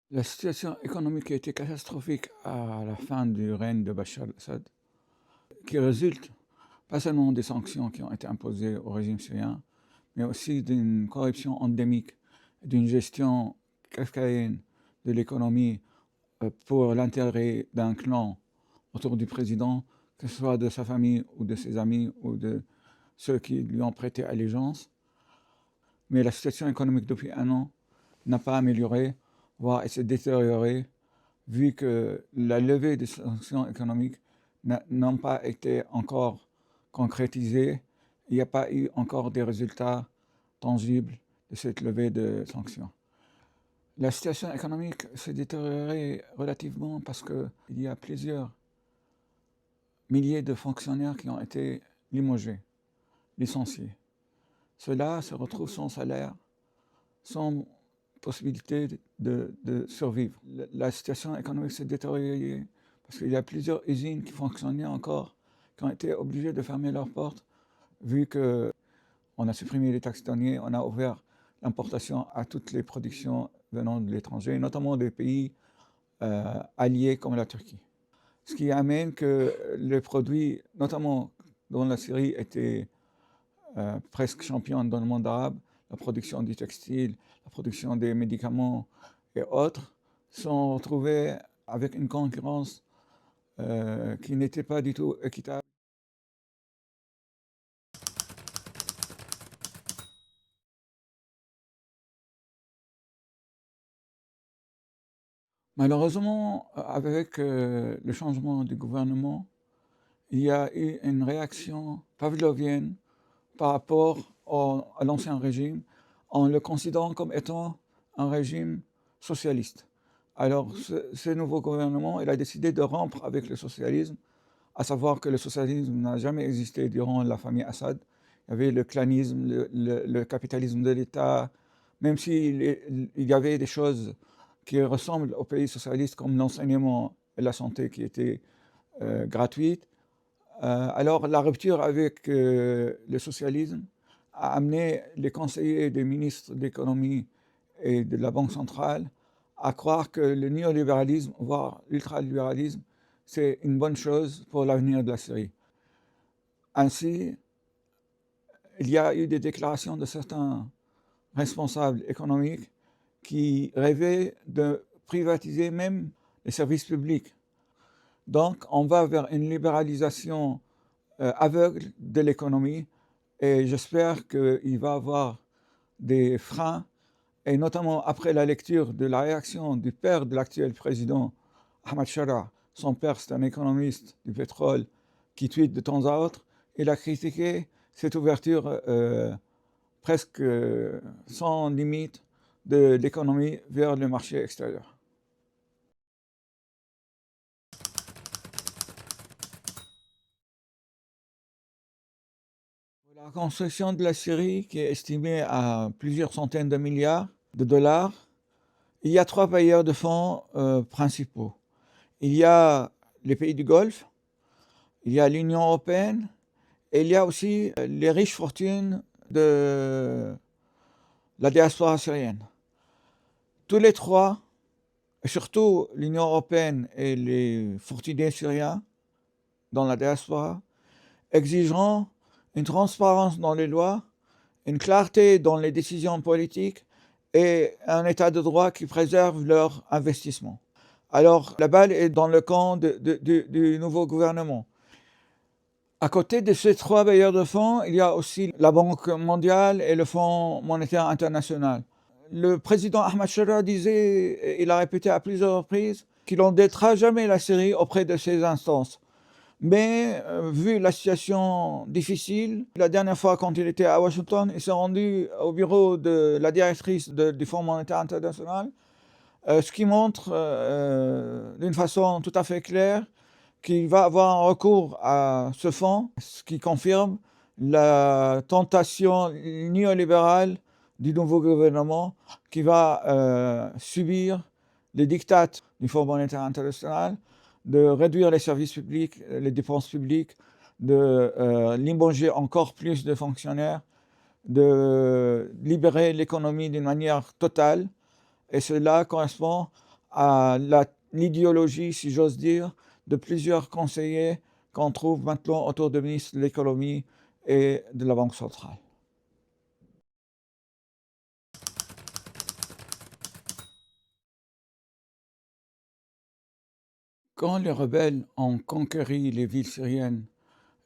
La situation économique a été catastrophique à la fin du règne de Bachar al-Assad, qui résulte pas seulement des sanctions qui ont été imposées au régime syrien, mais aussi d'une corruption endémique, d'une gestion kafkaïenne de l'économie pour l'intérêt d'un clan autour du président, que ce soit de sa famille ou de ses amis ou de ceux qui lui ont prêté allégeance. Mais la situation économique depuis un an n'a pas amélioré, voire s'est détériorée, vu que la levée des sanctions économiques n'a pas été encore concrétisée. Il n'y a pas eu encore des résultats tangibles de cette levée de sanctions. La situation économique s'est détériorée relativement parce qu'il y a plusieurs milliers de fonctionnaires qui ont été limogés, licenciés. Ceux-là se retrouvent sans salaire, sans possibilité de survivre. La situation économique s'est détériorée parce qu'il y a plusieurs usines qui fonctionnaient encore, qui ont été obligées de fermer leurs portes, vu qu'on a supprimé les taxes douanières, on a ouvert l'importation à toutes les productions venant de l'étranger, notamment des pays alliés comme la Turquie. Ce qui amène que les produits, notamment dont la Syrie était presque championne dans le monde arabe, la production du textile, la production des médicaments et autres, sont retrouvés avec une concurrence qui n'était pas du tout équitable. Malheureusement, avec le changement du gouvernement, il y a eu une réaction pavlovienne par rapport à l'ancien régime, en le considérant comme étant un régime socialiste. Alors, ce nouveau gouvernement, il a décidé de rompre avec le socialisme, à savoir que le socialisme n'a jamais existé durant la famille Assad. Il y avait le clanisme, le capitalisme de l'État, même s'il y avait des choses qui ressemblent aux pays socialistes, comme l'enseignement et la santé qui étaient gratuites. Alors, la rupture avec le socialisme a amené les conseillers des ministres de l'économie et de la Banque centrale à croire que le néolibéralisme, voire l'ultralibéralisme, c'est une bonne chose pour l'avenir de la Syrie. Ainsi, il y a eu des déclarations de certains responsables économiques qui rêvaient de privatiser même les services publics. Donc, on va vers une libéralisation aveugle de l'économie et j'espère qu'il va y avoir des freins, et notamment après la lecture de la réaction du père de l'actuel président, Ahmad Shara. Son père, c'est un économiste du pétrole qui tweete de temps à autre. Il a critiqué cette ouverture presque sans limite de l'économie vers le marché extérieur. La construction de la Syrie, qui est estimée à plusieurs centaines de milliards de dollars, il y a trois bailleurs de fonds principaux. Il y a les pays du Golfe, il y a l'Union européenne et il y a aussi les riches fortunes de la diaspora syrienne. Tous les trois, et surtout l'Union européenne et les fortunés syriens dans la diaspora, exigeront une transparence dans les lois, une clarté dans les décisions politiques et un état de droit qui préserve leur investissement. Alors, la balle est dans le camp du nouveau gouvernement. À côté de ces trois bailleurs de fonds, il y a aussi la Banque mondiale et le Fonds monétaire international. Le président Ahmad Shara disait, il a répété à plusieurs reprises, qu'il n'endettera jamais la Syrie auprès de ces instances. Mais vu la situation difficile, la dernière fois quand il était à Washington, il s'est rendu au bureau de la directrice du Fonds monétaire international, ce qui montre d'une façon tout à fait claire qu'il va avoir un recours à ce fonds, ce qui confirme la tentation néolibérale du nouveau gouvernement qui va subir les diktats du Fonds monétaire international, de réduire les services publics, les dépenses publiques, de limoger encore plus de fonctionnaires, de libérer l'économie d'une manière totale. Et cela correspond à l'idéologie, si j'ose dire, de plusieurs conseillers qu'on trouve maintenant autour du ministre de l'économie et de la Banque centrale. Quand les rebelles ont conquéri les villes syriennes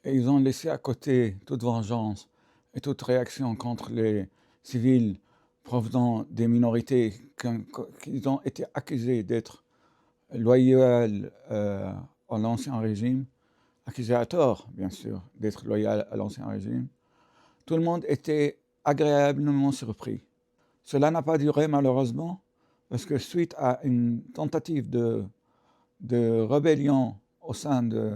et ils ont laissé à côté toute vengeance et toute réaction contre les civils provenant des minorités qui ont été accusés d'être loyaux à l'ancien régime, accusés à tort, bien sûr, d'être loyaux à l'ancien régime, tout le monde était agréablement surpris. Cela n'a pas duré malheureusement, parce que suite à une tentative de rébellion au sein de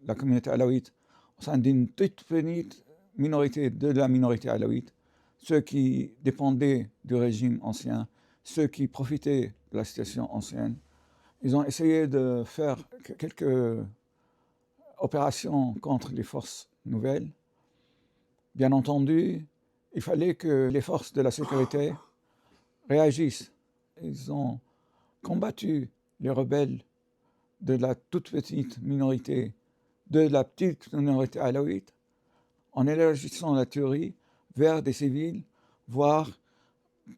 la communauté alaouite, au sein d'une toute petite minorité de la minorité alaouite, ceux qui dépendaient du régime ancien, ceux qui profitaient de la situation ancienne, ils ont essayé de faire quelques opérations contre les forces nouvelles. Bien entendu, il fallait que les forces de la sécurité réagissent. Ils ont combattu les rebelles de la toute petite minorité, de la petite minorité alaouite, en élargissant la tuerie vers des civils, voire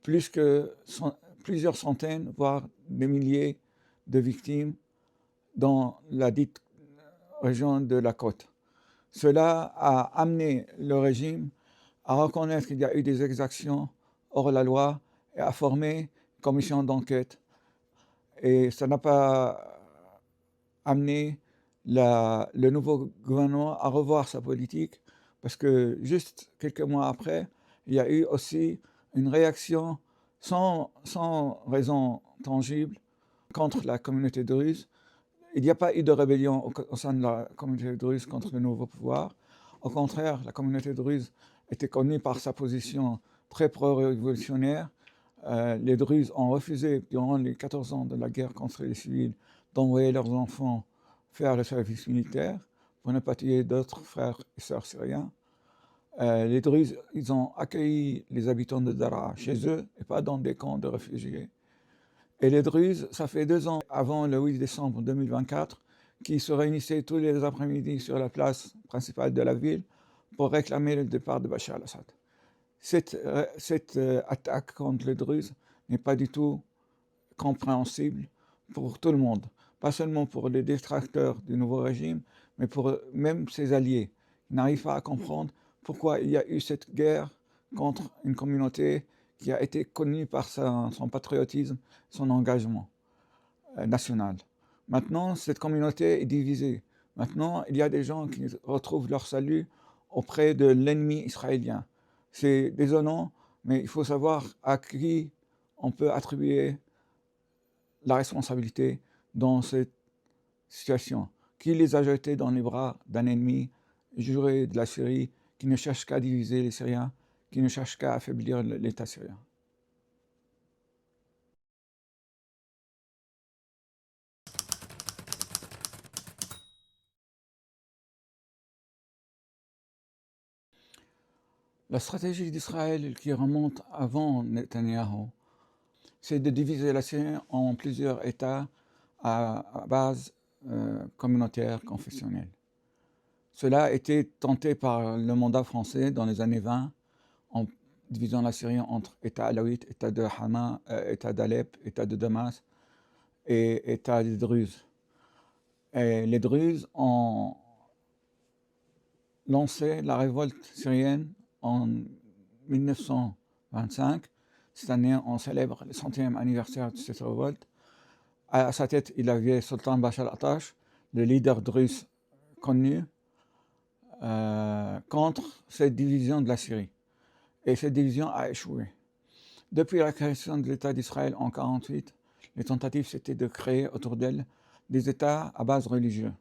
plusieurs centaines, voire des milliers de victimes dans la dite région de la côte. Cela a amené le régime à reconnaître qu'il y a eu des exactions hors la loi et à former une commission d'enquête. Et ça n'a pas amené le nouveau gouvernement à revoir sa politique, parce que juste quelques mois après, il y a eu aussi une réaction sans raison tangible contre la communauté druze. Il n'y a pas eu de rébellion au sein de la communauté druze contre le nouveau pouvoir. Au contraire, la communauté druze était connue par sa position très pro-révolutionnaire. Les Druzes ont refusé, durant les 14 ans de la guerre contre les civils, d'envoyer leurs enfants faire le service militaire pour ne pas tuer d'autres frères et sœurs syriens. Les Druzes, ils ont accueilli les habitants de Daraa chez eux et pas dans des camps de réfugiés. Et les Druzes, ça fait 2 ans avant le 8 décembre 2024, qu'ils se réunissaient tous les après-midi sur la place principale de la ville pour réclamer le départ de Bachar al-Assad. Cette attaque contre les Druzes n'est pas du tout compréhensible pour tout le monde, pas seulement pour les détracteurs du nouveau régime, mais pour même ses alliés. Ils n'arrivent pas à comprendre pourquoi il y a eu cette guerre contre une communauté qui a été connue par son patriotisme, son engagement national. Maintenant, cette communauté est divisée. Maintenant, il y a des gens qui retrouvent leur salut auprès de l'ennemi israélien. C'est désolant, mais il faut savoir à qui on peut attribuer la responsabilité dans cette situation. Qui les a jetés dans les bras d'un ennemi juré de la Syrie, qui ne cherche qu'à diviser les Syriens, qui ne cherche qu'à affaiblir l'État syrien. La stratégie d'Israël qui remonte avant Netanyahou, c'est de diviser la Syrie en plusieurs États à base communautaire, confessionnelle. Cela a été tenté par le mandat français dans les années 20, en divisant la Syrie entre État alaouite, État de Hama, État d'Alep, État de Damas et État des Druzes. Et les Druzes ont lancé la révolte syrienne en 1925. Cette année, on célèbre le 100e anniversaire de cette révolte. À sa tête, il avait Sultan Bachar al-Attash, le leader druze connu, contre cette division de la Syrie. Et cette division a échoué. Depuis la création de l'État d'Israël en 1948, les tentatives c'était de créer autour d'elle des États à base religieuse.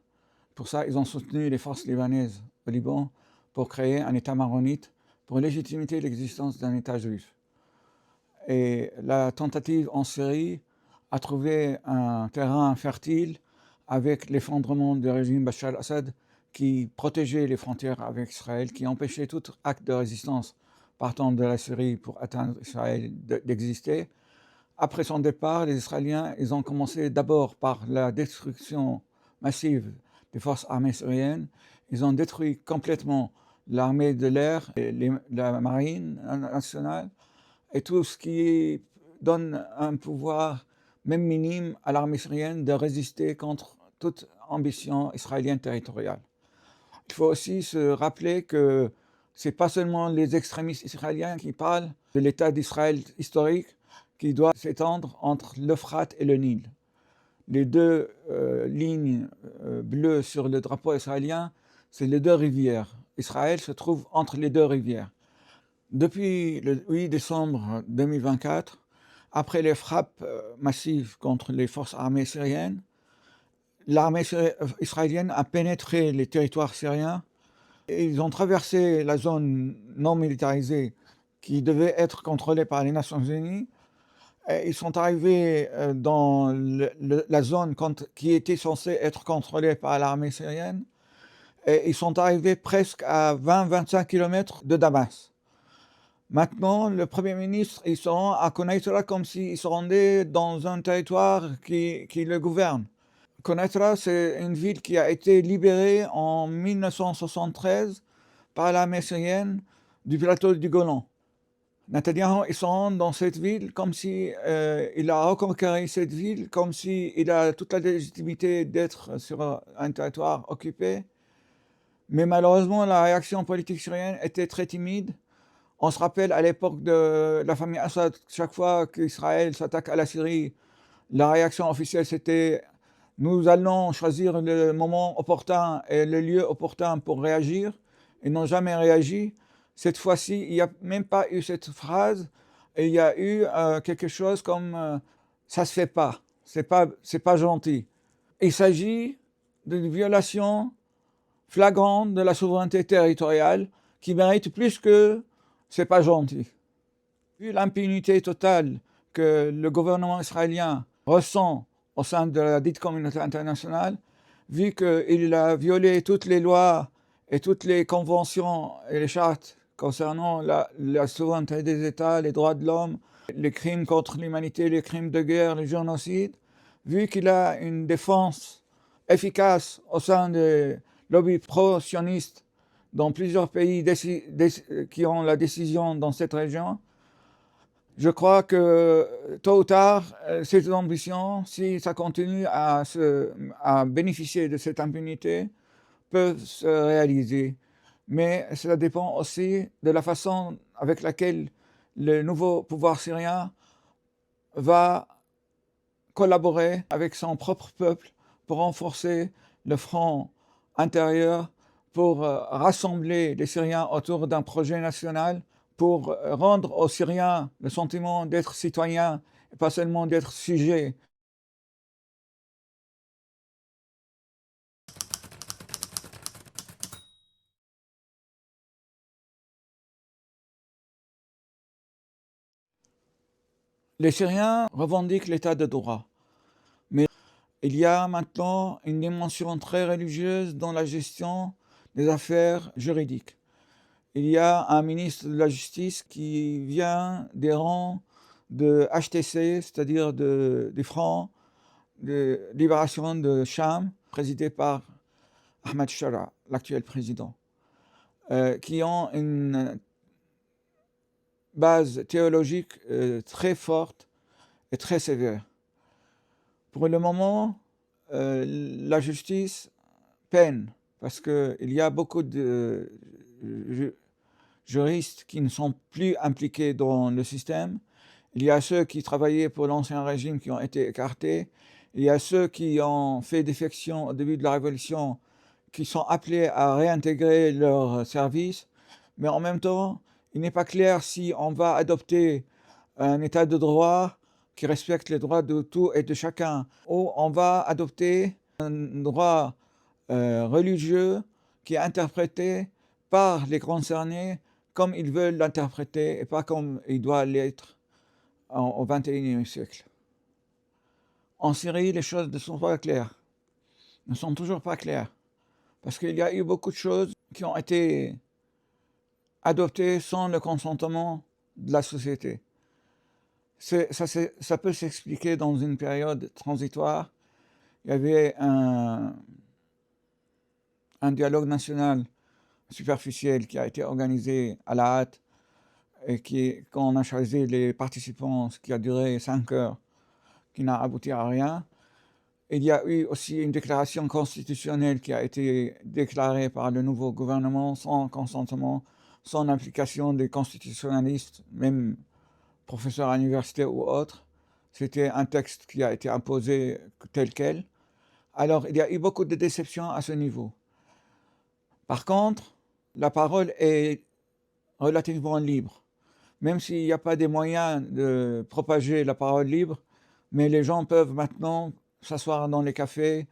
Pour ça, ils ont soutenu les forces libanaises au Liban pour créer un État maronite pour légitimer l'existence d'un État juif. Et la tentative en Syrie a trouvé un terrain fertile avec l'effondrement du régime Bachar al-Assad qui protégeait les frontières avec Israël, qui empêchait tout acte de résistance partant de la Syrie pour atteindre Israël d'exister, après son départ, les Israéliens, ils ont commencé d'abord par la destruction massive des forces armées syriennes. Ils ont détruit complètement l'armée de l'air, et la marine nationale, et tout ce qui donne un pouvoir, même minime, à l'armée syrienne de résister contre toute ambition israélienne territoriale. Il faut aussi se rappeler que ce n'est pas seulement les extrémistes israéliens qui parlent de l'État d'Israël historique qui doit s'étendre entre l'Euphrate et le Nil. Les deux lignes bleues sur le drapeau israélien, c'est les deux rivières. Israël se trouve entre les deux rivières. Depuis le 8 décembre 2024, après les frappes massives contre les forces armées syriennes, l'armée israélienne a pénétré les territoires syriens et ils ont traversé la zone non militarisée qui devait être contrôlée par les Nations Unies. Et ils sont arrivés dans la zone qui était censée être contrôlée par l'armée syrienne. Et ils sont arrivés presque à 20-25 km de Damas. Maintenant, le Premier ministre, il se rend à Konaïtra comme s'il se rendait dans un territoire qui le gouverne. Konaïtra, c'est une ville qui a été libérée en 1973 par l'armée syrienne du plateau du Golan. Netanyahou, il se rend dans cette ville comme si il a reconquéré cette ville, comme s'il a toute la légitimité d'être sur un territoire occupé. Mais malheureusement, la réaction politique syrienne était très timide. On se rappelle à l'époque de la famille Assad, chaque fois qu'Israël s'attaque à la Syrie, la réaction officielle c'était « nous allons choisir le moment opportun et le lieu opportun pour réagir ». Ils n'ont jamais réagi. Cette fois-ci, il n'y a même pas eu cette phrase, et il y a eu quelque chose comme ça se fait pas, c'est pas gentil. Il s'agit d'une violation flagrante de la souveraineté territoriale qui mérite plus que c'est pas gentil. Vu l'impunité totale que le gouvernement israélien ressent au sein de la dite communauté internationale, vu qu'il a violé toutes les lois et toutes les conventions et les chartes concernant la souveraineté des États, les droits de l'homme, les crimes contre l'humanité, les crimes de guerre, les génocides, vu qu'il a une défense efficace au sein des lobbies pro-sionistes dans plusieurs pays qui ont la décision dans cette région, je crois que tôt ou tard, ces ambitions, si ça continue à bénéficier de cette impunité, peuvent se réaliser. Mais cela dépend aussi de la façon avec laquelle le nouveau pouvoir syrien va collaborer avec son propre peuple pour renforcer le front intérieur, pour rassembler les Syriens autour d'un projet national, pour rendre aux Syriens le sentiment d'être citoyens et pas seulement d'être sujets. Les Syriens revendiquent l'état de droit, mais il y a maintenant une dimension très religieuse dans la gestion des affaires juridiques. Il y a un ministre de la Justice qui vient des rangs de HTC, c'est-à-dire du Front de libération de Cham, présidé par Ahmed Shara, l'actuel président, qui ont une base théologique très forte et très sévère. Pour le moment, la justice peine parce qu'il y a beaucoup de juristes qui ne sont plus impliqués dans le système. Il y a ceux qui travaillaient pour l'ancien régime qui ont été écartés. Il y a ceux qui ont fait défection au début de la Révolution, qui sont appelés à réintégrer leur service. Mais en même temps, il n'est pas clair si on va adopter un état de droit qui respecte les droits de tout et de chacun, ou on va adopter un droit religieux qui est interprété par les concernés comme ils veulent l'interpréter et pas comme il doit l'être au XXIe siècle. En Syrie, les choses ne sont pas claires, ne sont toujours pas claires, parce qu'il y a eu beaucoup de choses qui ont été adoptées sans le consentement de la société. Ça peut s'expliquer dans une période transitoire. Il y avait un dialogue national superficiel qui a été organisé à la hâte et quand on a choisi les participants, ce qui a duré 5 heures, qui n'a abouti à rien. Il y a eu aussi une déclaration constitutionnelle qui a été déclarée par le nouveau gouvernement sans consentement, sans implication des constitutionnalistes, même professeurs à l'université ou autres. C'était un texte qui a été imposé tel quel. Alors, il y a eu beaucoup de déceptions à ce niveau. Par contre, la parole est relativement libre. Même s'il n'y a pas des moyens de propager la parole libre, mais les gens peuvent maintenant s'asseoir dans les cafés,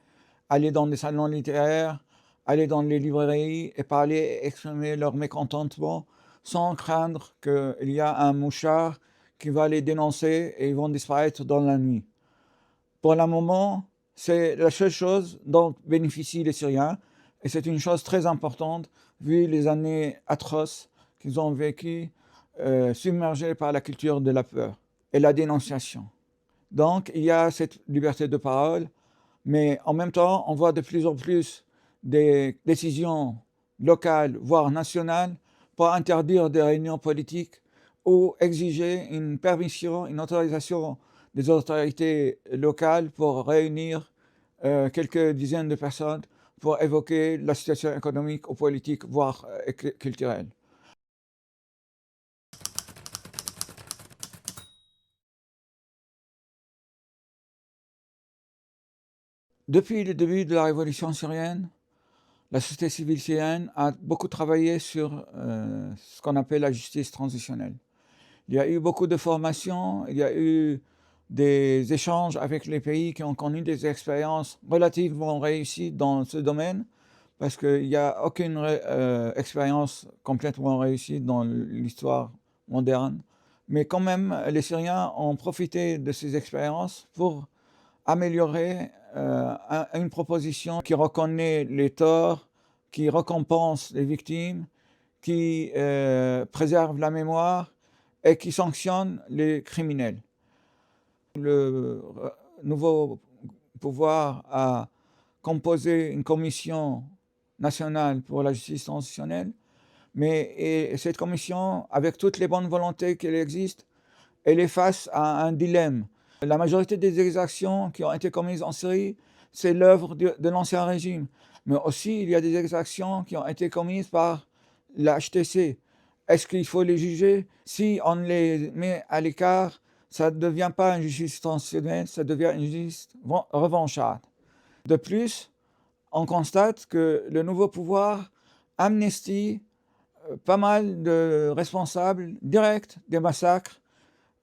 aller dans des salons littéraires, aller dans les librairies et parler, exprimer leur mécontentement sans craindre qu'il y a un mouchard qui va les dénoncer et ils vont disparaître dans la nuit. Pour le moment, c'est la seule chose dont bénéficient les Syriens et c'est une chose très importante vu les années atroces qu'ils ont vécues, submergés par la culture de la peur et la dénonciation. Donc, il y a cette liberté de parole, mais en même temps, on voit de plus en plus des décisions locales, voire nationales, pour interdire des réunions politiques ou exiger une permission, une autorisation des autorités locales pour réunir quelques dizaines de personnes pour évoquer la situation économique ou politique, voire culturelle. Depuis le début de la révolution syrienne, la société civile syrienne a beaucoup travaillé sur ce qu'on appelle la justice transitionnelle. Il y a eu beaucoup de formations, il y a eu des échanges avec les pays qui ont connu des expériences relativement réussies dans ce domaine, parce qu'il n'y a aucune expérience complètement réussie dans l'histoire moderne. Mais quand même, les Syriens ont profité de ces expériences pour améliorer une proposition qui reconnaît les torts, qui récompense les victimes, qui préserve la mémoire et qui sanctionne les criminels. Le nouveau pouvoir a composé une commission nationale pour la justice transitionnelle, mais cette commission, avec toutes les bonnes volontés qu'elle existe, elle est face à un dilemme. La majorité des exactions qui ont été commises en Syrie, c'est l'œuvre de l'ancien régime. Mais aussi, il y a des exactions qui ont été commises par la HTC. Est-ce qu'il faut les juger? Si on les met à l'écart, ça ne devient pas une justice transitionnelle, ça devient une justice revancharde. De plus, on constate que le nouveau pouvoir amnistie pas mal de responsables directs des massacres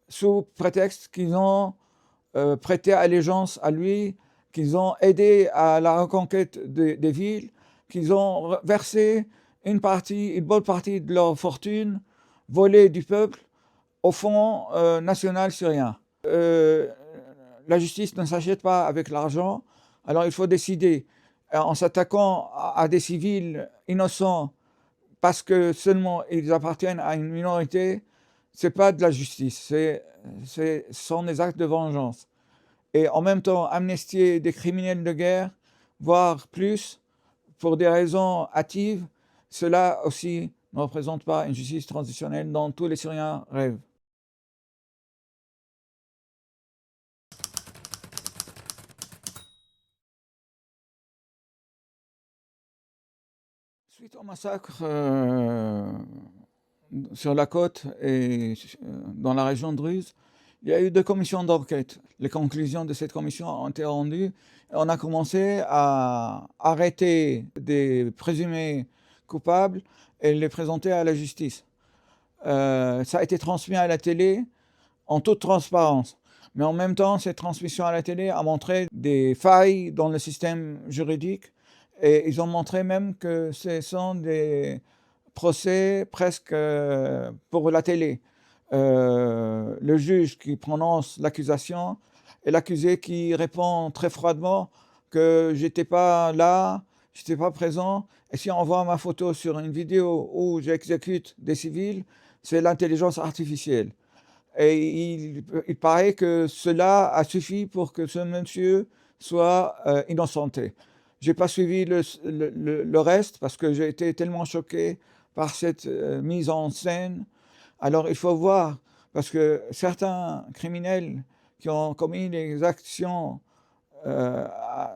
sous prétexte qu'ils ont prêté allégeance à lui, qu'ils ont aidé à la reconquête des villes, qu'ils ont versé une bonne partie de leur fortune volée du peuple au Fonds national syrien. La justice ne s'achète pas avec l'argent, alors il faut décider. En s'attaquant à des civils innocents parce que seulement ils appartiennent à une minorité, ce n'est pas de la justice, ce sont des actes de vengeance. Et en même temps, amnistier des criminels de guerre, voire plus, pour des raisons hâtives, cela aussi ne représente pas une justice transitionnelle dont tous les Syriens rêvent. Suite au massacre sur la côte et dans la région de Druze, il y a eu 2 commissions d'enquête. Les conclusions de cette commission ont été rendues. On a commencé à arrêter des présumés coupables et les présenter à la justice. Ça a été transmis à la télé en toute transparence. Mais en même temps, cette transmission à la télé a montré des failles dans le système juridique et ils ont montré même que ce sont des procès presque pour la télé. Le juge qui prononce l'accusation et l'accusé qui répond très froidement que j'étais pas là, j'étais pas présent. Et si on voit ma photo sur une vidéo où j'exécute des civils, c'est l'intelligence artificielle. Et il paraît que cela a suffi pour que ce monsieur soit innocenté. Je n'ai pas suivi le reste parce que j'ai été tellement choqué par cette mise en scène. Alors il faut voir, parce que certains criminels qui ont commis des actions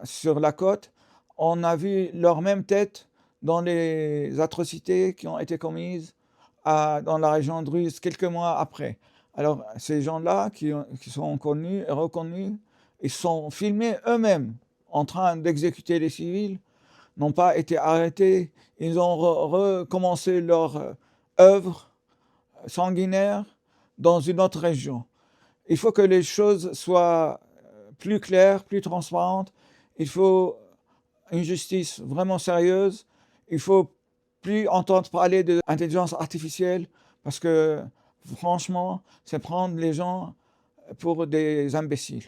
sur la côte, on a vu leur même tête dans les atrocités qui ont été commises dans la région de Druze quelques mois après. Alors ces gens-là qui sont connus et reconnus, ils sont filmés eux-mêmes en train d'exécuter les civils, n'ont pas été arrêtés, ils ont recommencé leur œuvre sanguinaire dans une autre région. Il faut que les choses soient plus claires, plus transparentes. Il faut une justice vraiment sérieuse. Il faut plus entendre parler d'intelligence artificielle parce que franchement, c'est prendre les gens pour des imbéciles.